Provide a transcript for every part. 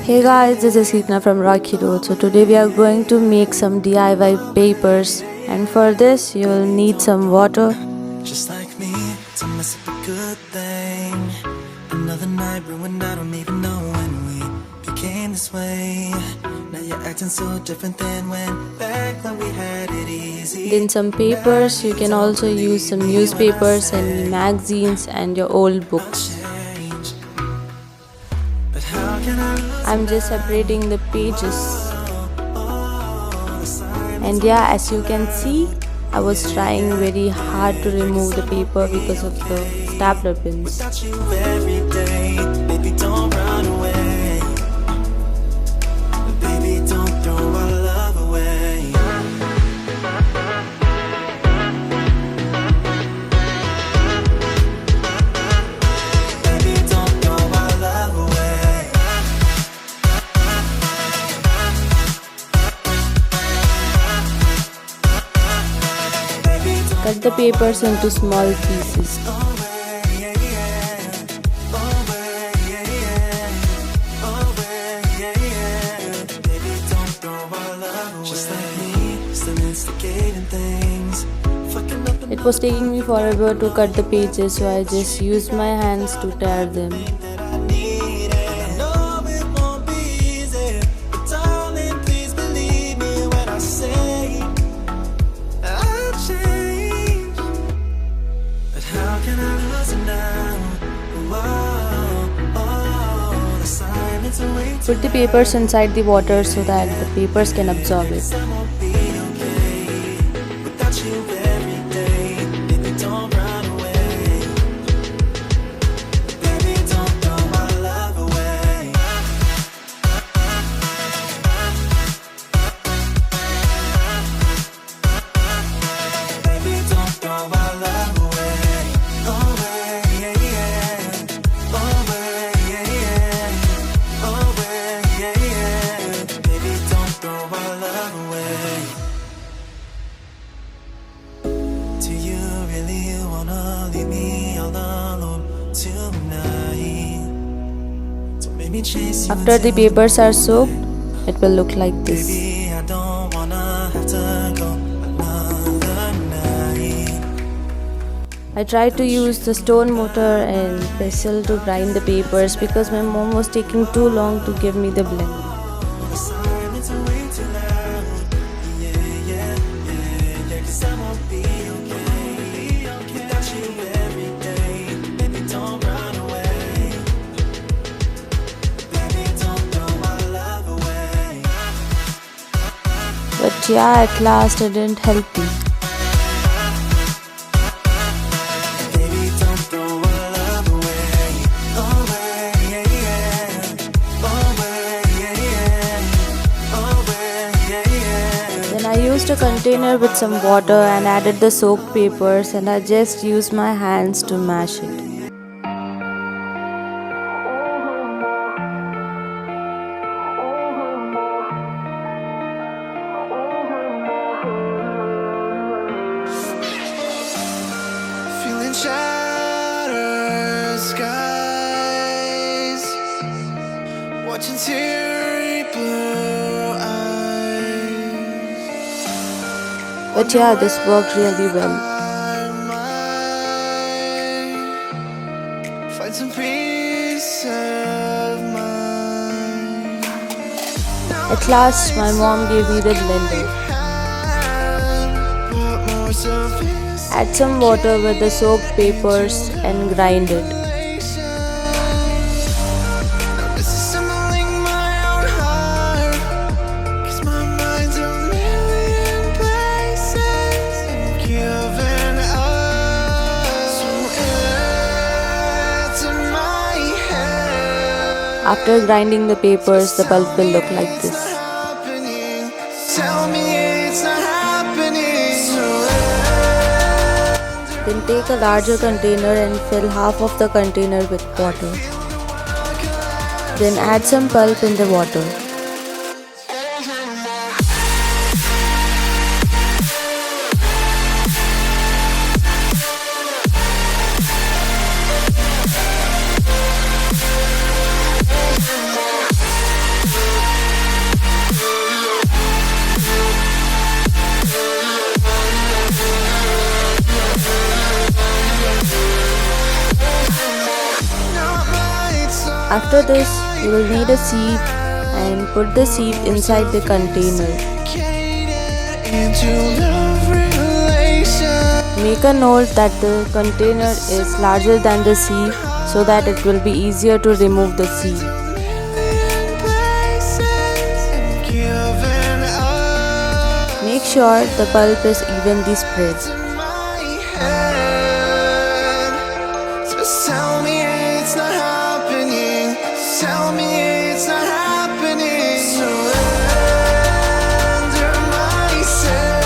Hey guys, this is Hikna from Rocky Road. So today we are going to make some DIY papers, and for this you will need some water. Just like me, to mess up a good thing. Another night ruined, I don't even know when we became this way. Now you're acting so different than back when we had it easy. Then some papers, you can also use some newspapers and magazines and your old books. I'm just separating the pages. And yeah, as you can see, I was trying very hard to remove the paper because of the stapler pins. Cut the papers into small pieces. It was taking me forever to cut the pages, so I just used my hands to tear them. Put the papers inside the water so that the papers can absorb it. After the papers are soaked, it will look like this. I tried to use the stone mortar and pestle to grind the papers because my mom was taking too long to give me the blend. But yeah, at last it didn't help me. Then I used a container with some water and added the soaked papers, and I just used my hands to mash it. Shattered skies, watching teary blue eyes. But yeah, this worked really well. Find some peace of mind. At last, my mom gave me the blender. Add some water with the soaked papers and grind it. After grinding the papers, the pulp will look like this. Then take a larger container and fill half of the container with water. Then add some pulp in the water. After this, you will need a sieve and put the sieve inside the container. Make a note that the container is larger than the sieve so that it will be easier to remove the sieve. Make sure the pulp is evenly spread. Tell me it's not happening. Tell me it's not happening. Surrender myself.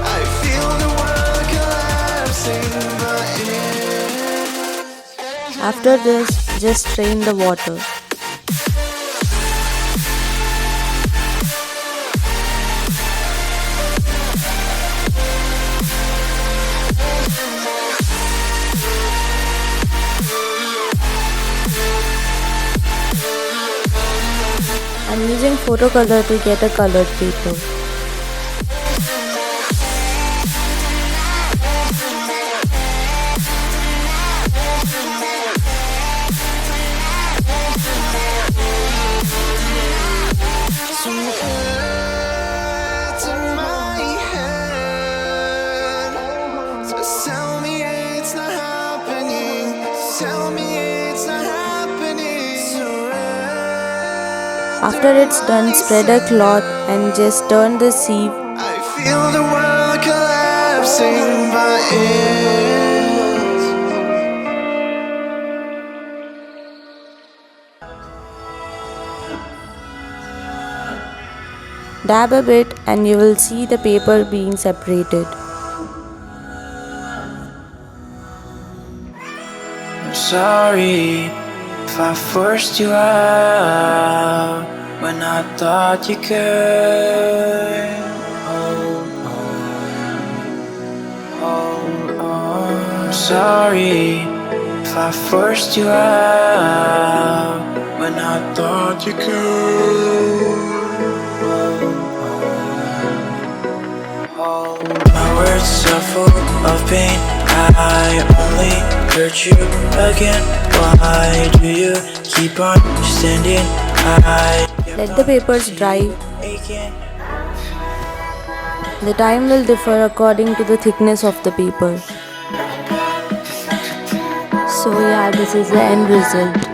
I feel the world collapsing, but After this, just strain the water. I'm using photo color to get a colored paper. tell me it's not happening. Tell me it's not happening. After it's done, spread a cloth and just turn the sieve. I feel the world collapsing, but it's Dab a bit and you will see the paper being separated. I'm sorry if I forced you out when I thought you could. I'm sorry if I forced you out when I thought you could. My words are full of pain. I only hurt you again. Why do you keep on standing? Let the papers dry. The time will differ according to the thickness of the paper. So yeah, this is the end result.